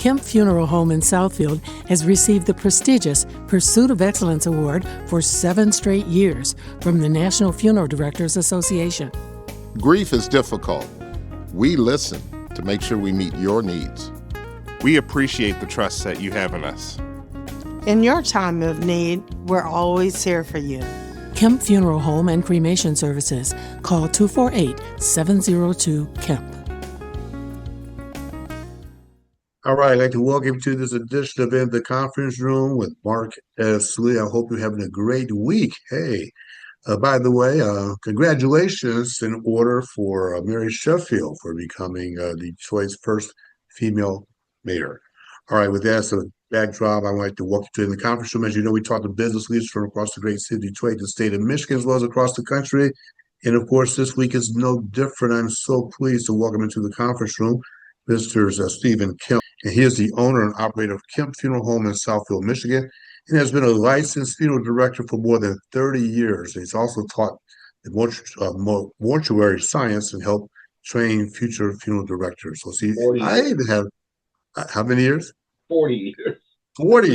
Kemp Funeral Home in Southfield has received the prestigious Pursuit of Excellence Award for 7 straight years from the National Funeral Directors Association. Grief is difficult. We listen to make sure we meet your needs. We appreciate the trust that you have in us. In your time of need, we're always here for you. Kemp Funeral Home and Cremation Services. Call 248-702-KEMP. All right, I'd like to welcome you to this edition of In the Conference Room with Mark S. Lee. I hope you're having a great week. Hey, by the way, congratulations in order for Mary Sheffield for becoming Detroit's first female mayor. All right, with that as a backdrop, I'd like to welcome you to In the Conference Room. As you know, we talk to business leaders from across the great city of Detroit, the state of Michigan, as well as across the country. And of course, this week is no different. I'm so pleased to welcome into the conference room Mr. Stephen Kemp. And he is the owner and operator of Kemp Funeral Home in Southfield, Michigan, and has been a licensed funeral director for more than 30 years. He's also taught the mortuary science and helped train future funeral directors. So see, I even have, how many years? 40 years. 40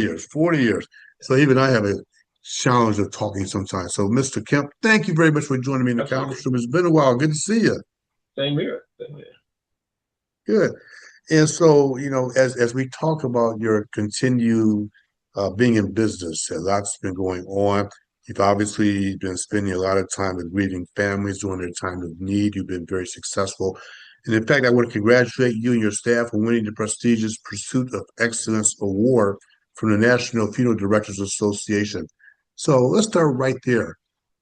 years. So even I have a challenge of talking sometimes. So Mr. Kemp, thank you very much for joining me in the conference room. It's been a while. Good to see you. Same here. Good. And so, you know, as we talk about your continued being in business, a lot's been going on. You've obviously been spending a lot of time with grieving families during their time of need. You've been very successful. And in fact, I want to congratulate you and your staff on winning the prestigious Pursuit of Excellence Award from the National Funeral Directors Association. So let's start right there.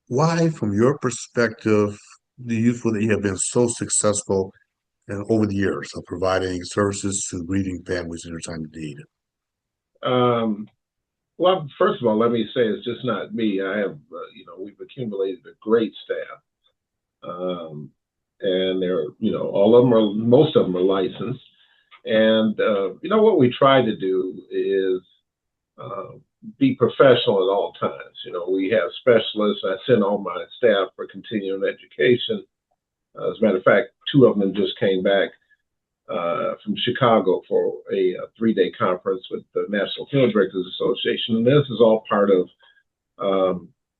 Why, from your perspective, do you feel that you have been so successful and over the years of providing services to grieving families in their time of need? Well, first of all, let me say it's just not me. I have, we've accumulated a great staff. And they're, all of them are, most of them are licensed. And, what we try to do is be professional at all times. We have specialists. I send all my staff for continuing education. As a matter of fact, 2 of them just came back from Chicago for a 3-day conference with the National Funeral Directors Association. And this is all part of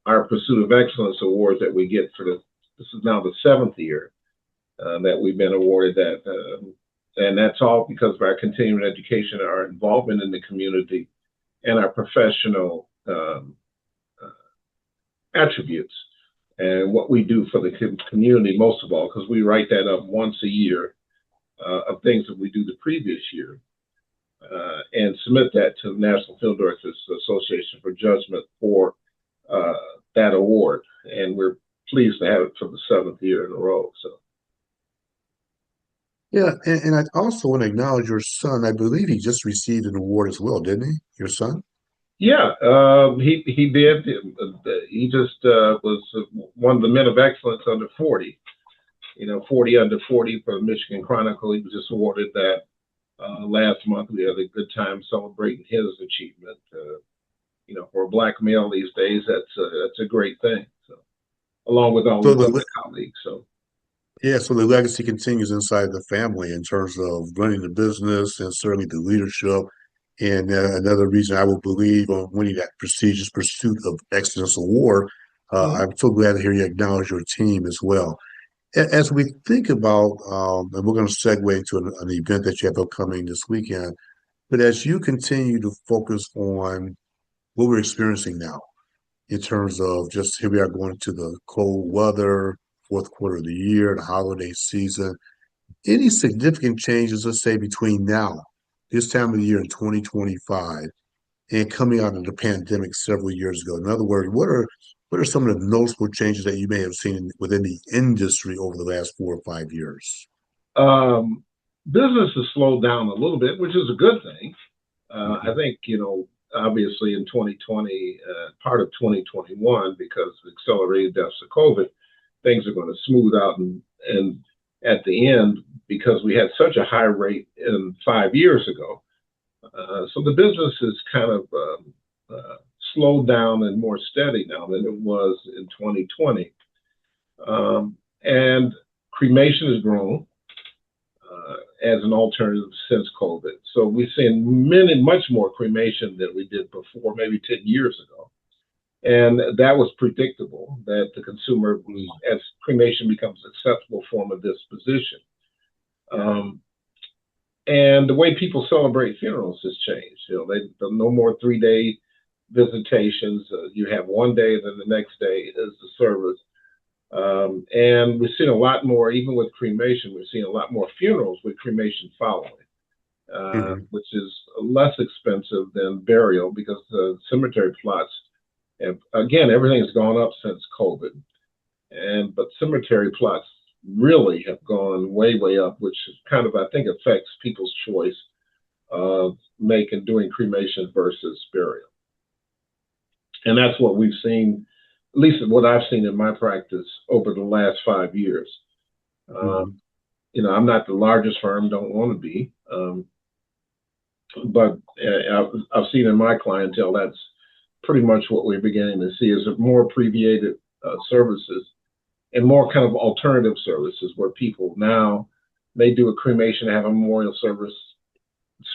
our Pursuit of Excellence Awards that we get this is now the 7th year that we've been awarded that. And that's all because of our continuing education, our involvement in the community, and our professional attributes. And what we do for the community, most of all, because we write that up once a year of things that we do the previous year and submit that to the National Funeral Directors Association for judgment for that award. And we're pleased to have it for the 7th year in a row. So. Yeah, and I also want to acknowledge your son. I believe he just received an award as well, didn't he? Your son? Yeah, he did. He just was one of the Men of Excellence under 40. 40 under 40 for the Michigan Chronicle. He was just awarded that last month. We had a good time celebrating his achievement. For a Black male these days, that's a great thing. So, along with all the other colleagues. So. Yeah, so the legacy continues inside the family in terms of running the business and certainly the leadership. And another reason I will believe on winning that prestigious Pursuit of Excellence Award, I'm so glad to hear you acknowledge your team as well. As we think about, and we're going to segue into an event that you have upcoming this weekend, but as you continue to focus on what we're experiencing now in terms of just here we are going to the cold weather, 4th quarter of the year, the holiday season, any significant changes, let's say, between now, this time of the year in 2025, and coming out of the pandemic several years ago? In other words, what are some of the noticeable changes that you may have seen within the industry over the last 4 or 5 years? Business has slowed down a little bit, which is a good thing. I think, obviously in 2020, part of 2021, because of accelerated deaths of COVID, things are going to smooth out. And at the end, because we had such a high rate 5 years ago, so the business is kind of slowed down and more steady now than it was in 2020. And cremation has grown. as an alternative since COVID. So we've seen much more cremation than we did before, maybe 10 years ago. And that was predictable that the consumer, as cremation becomes an acceptable form of disposition. And the way people celebrate funerals has changed. No more 3-day visitations. You have one day, then the next day is the service. And we've seen a lot more, even with cremation, we've seen a lot more funerals with cremation following, which is less expensive than burial because the cemetery plots have, again, everything's gone up since COVID. But cemetery plots really have gone way up, which kind of, I think, affects people's choice of doing cremation versus burial. And that's what we've seen, at least what I've seen in my practice over the last 5 years. I'm not the largest firm, don't want to be, but I've seen in my clientele that's pretty much what we're beginning to see is more abbreviated services and more kind of alternative services where people now may do a cremation, have a memorial service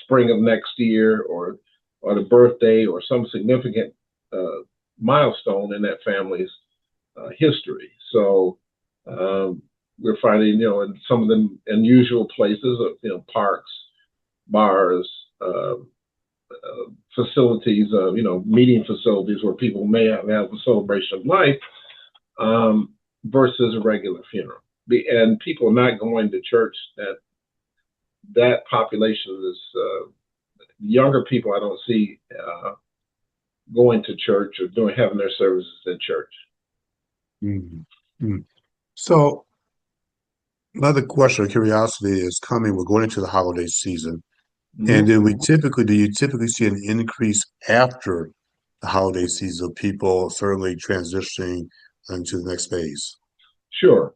spring of next year or the birthday or some significant milestone in that family's history. So we're finding, in some of the unusual places, parks, bars, facilities, meeting facilities where people may have a celebration of life versus a regular funeral. And people are not going to church. That population is younger people. I don't see going to church or having their services in church. Mm-hmm. So another question of curiosity is coming. We're going into the holiday season. And do you typically see an increase after the holiday season of people certainly transitioning into the next phase? Sure.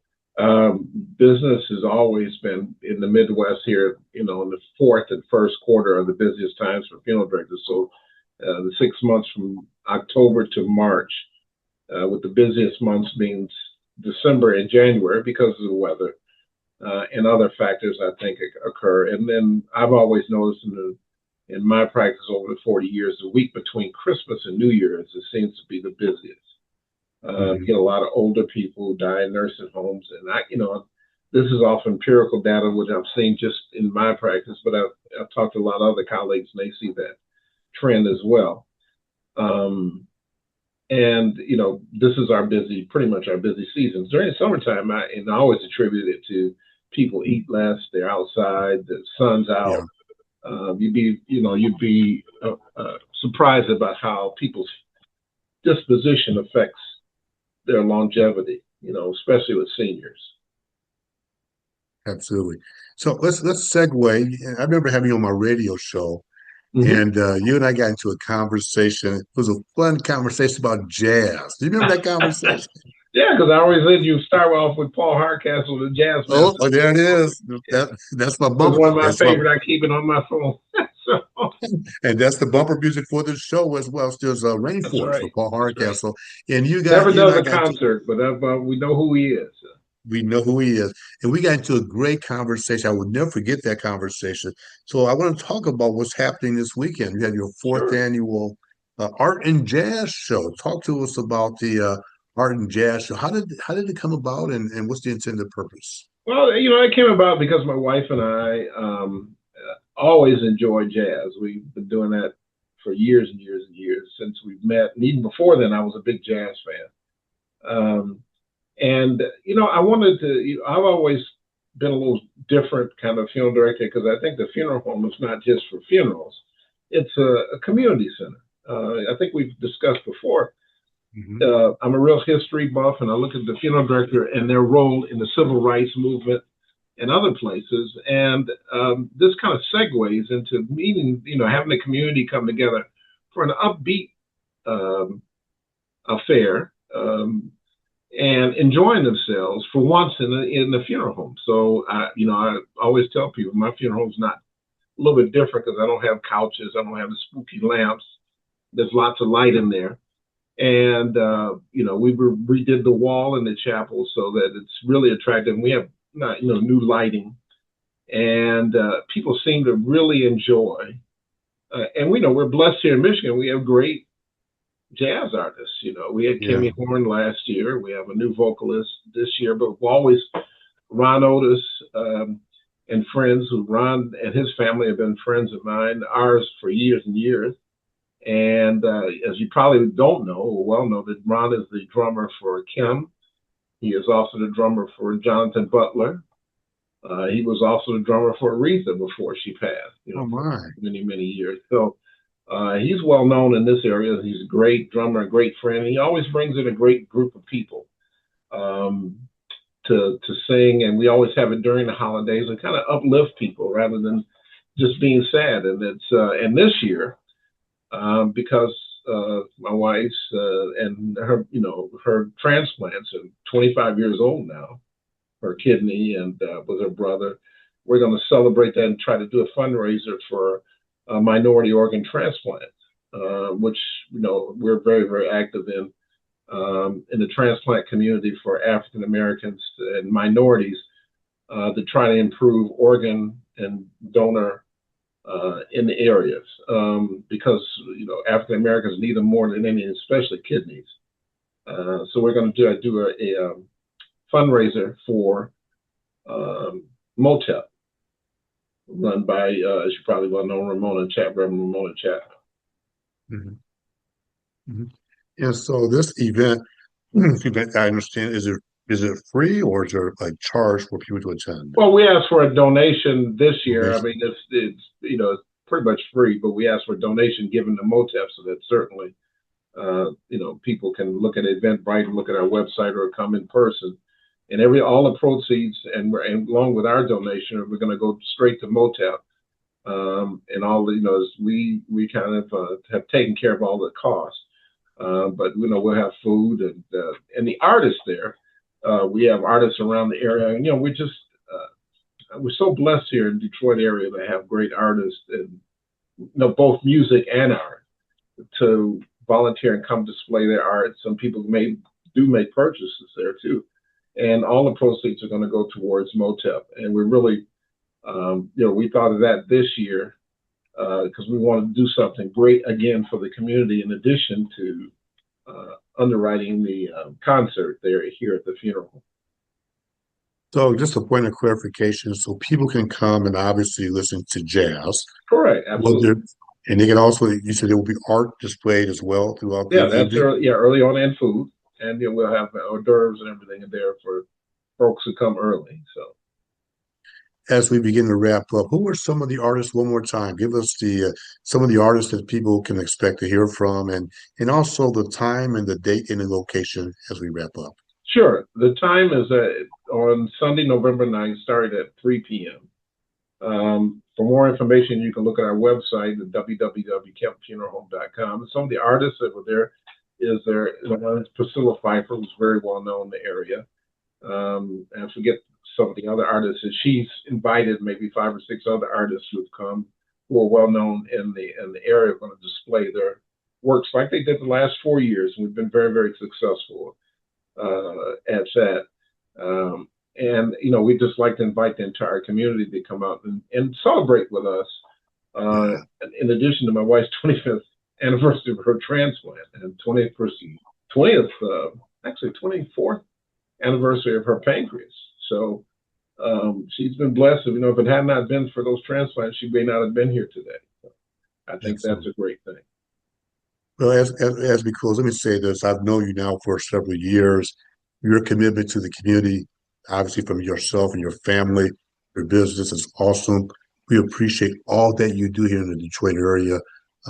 Business has always been in the Midwest here, in the fourth and first quarter are the busiest times for funeral directors. So the 6 months from October to March, with the busiest months being December and January because of the weather. And other factors I think occur. And then I've always noticed in my practice over the 40 years, the week between Christmas and New Year's, it seems to be the busiest. You get a lot of older people who die in nursing homes. And this is off empirical data, which I've seen just in my practice, but I've talked to a lot of other colleagues and they see that trend as well. And this is pretty much our busy seasons. During the summertime, I always attribute it to people eat less, they're outside, the sun's out. Yeah. You'd be surprised about how people's disposition affects their longevity, especially with seniors. Absolutely. So let's segue. I remember having you on my radio show. Mm-hmm. And you and I got into a conversation. It was a fun conversation about jazz. Do you remember that conversation? Yeah, because I always said you start off with Paul Hardcastle, the jazz man. Oh, there it is. That's my bumper. That's one of my favorite. I keep it on my phone. And that's the bumper music for the show as well. There's a Rainforest for Paul Hardcastle. Right. And you guys never does a concert, but we know who he is. We know who he is. And we got into a great conversation. I will never forget that conversation. So I want to talk about what's happening this weekend. You had your fourth annual Art and Jazz show. Talk to us about the Art and Jazz show. How did it come about and what's the intended purpose? Well, it came about because my wife and I always enjoyed jazz. We've been doing that for years and years and years since we've met. And even before then, I was a big jazz fan. And, I wanted to, I've always been a little different kind of funeral director because I think the funeral home is not just for funerals. It's a community center. I think we've discussed before. Mm-hmm. I'm a real history buff and I look at the funeral director and their role in the civil rights movement and other places. And this kind of segues into meeting, having the community come together for an upbeat affair. And enjoying themselves for once in the funeral home. So, I always tell people my funeral home's not a little bit different because I don't have couches. I don't have the spooky lamps. There's lots of light in there. And, we redid the wall in the chapel so that it's really attractive. And we have new lighting and people seem to really enjoy. And we know we're blessed here in Michigan. We have great jazz artists. You know, we had Yeah. Kimmy Horn last year. We have a new vocalist this year, but we've always Ron Otis and friends. Who Ron and his family have been friends of mine, ours for years and years. And as you probably don't know or well know, that Ron is the drummer for Kemp. He is also the drummer for Jonathan Butler. He was also the drummer for Aretha before she passed, you know, Oh for my. many, many years. So he's well known in this area. He's a great drummer, a great friend. He always brings in a great group of people um, to sing, and we always have it during the holidays and kind of uplift people rather than just being sad. And this year, because my wife's and her, you know, her transplants are 25 years old now, her kidney and with her brother. We're going to celebrate that and try to do a fundraiser for minority organ transplants, which, you know, we're very, very active in the transplant community for African Americans and minorities to try to improve organ and donor in the areas because, you know, African Americans need them more than any, especially kidneys. So we're going to do a fundraiser for MOTEP, run by, as you probably well know, Reverend Ramona Chapman. Mhm. Mhm. And so this event, I understand, is it free or is there like charge for people to attend? Well, we asked for a donation this year. I Donation. mean, it's you know, it's pretty much free, but we asked for a donation given to MOTEP so that certainly you know, people can look at Eventbrite and look at our website or come in person. And all the proceeds and along with our donation, we're going to go straight to MOTEP. And all the, you know, we kind of have taken care of all the costs. But you know, we'll have food and the artists there. We have artists around the area, and you know, we're so blessed here in Detroit area to have great artists and, you know, both music and art to volunteer and come display their art. Some people do make purchases there too, and all the proceeds are going to go towards MOTEP. And we're really, you know, we thought of that this year because we want to do something great again for the community, in addition to underwriting the concert there here at the funeral home. So just a point of clarification, so people can come and obviously listen to jazz. Correct, Will absolutely. there, and they can also, you said there will be art displayed as well throughout the Yeah, that's evening. early on, and food, and you know, we'll have hors d'oeuvres and everything in there for folks who come early. So. As we begin to wrap up, who are some of the artists one more time? Give us the some of the artists that people can expect to hear from, and also the time and the date and the location as we wrap up. Sure. The time is on Sunday, November 9th, starting at 3 p.m. For more information, you can look at our website at www.kempfuneralhome.com. And some of the artists that were there is Priscilla Pfeiffer, who's very well known in the area. And I forget some of the other artists, and she's invited maybe 5 or 6 other artists who've come who are well known in the area, going to display their works like they did the last 4 years. And we've been very, very successful at that. And you know, we just like to invite the entire community to come out and celebrate with us. Yeah. In addition to my wife's 25th anniversary of her transplant and 20th, actually 24th anniversary of her pancreas. So she's been blessed. You know, if it had not been for those transplants, she may not have been here today. So I think that's Excellent. a great thing. Well, as we close, let me say this. I've known you now for several years. Your commitment to the community, obviously from yourself and your family, your business is awesome. We appreciate all that you do here in the Detroit area.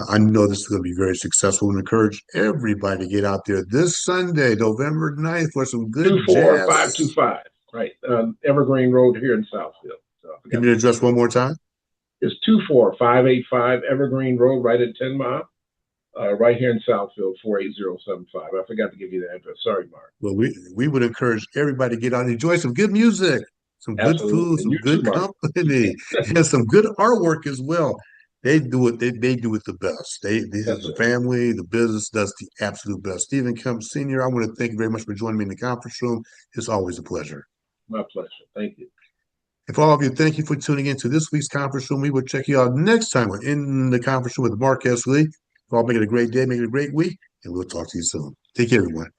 I know this is going to be very successful and encourage everybody to get out there this Sunday, November 9th, for some good jazz. 24525, right? Evergreen Road here in Southfield. So I Give forgot me the address one more time. It's 24585 Evergreen Road, right at 10 Mile, right here in Southfield, 48075. I forgot to give you the address. Sorry, Mark. Well, we would encourage everybody to get out and enjoy some good music, some good food, Absolutely. And some you too, good Mark. company, and some good artwork as well. They do it. They do it the best. Yes, The sir. family, the business does the absolute best. Stephen Kemp Sr., I want to thank you very much for joining me in the conference room. It's always a pleasure. My pleasure. Thank you. And for all of you, thank you for tuning in to this week's conference room. We will check you out next time. We're in the conference room with Mark S. Lee. For all, make it a great day, make it a great week, and we'll talk to you soon. Take care, everyone.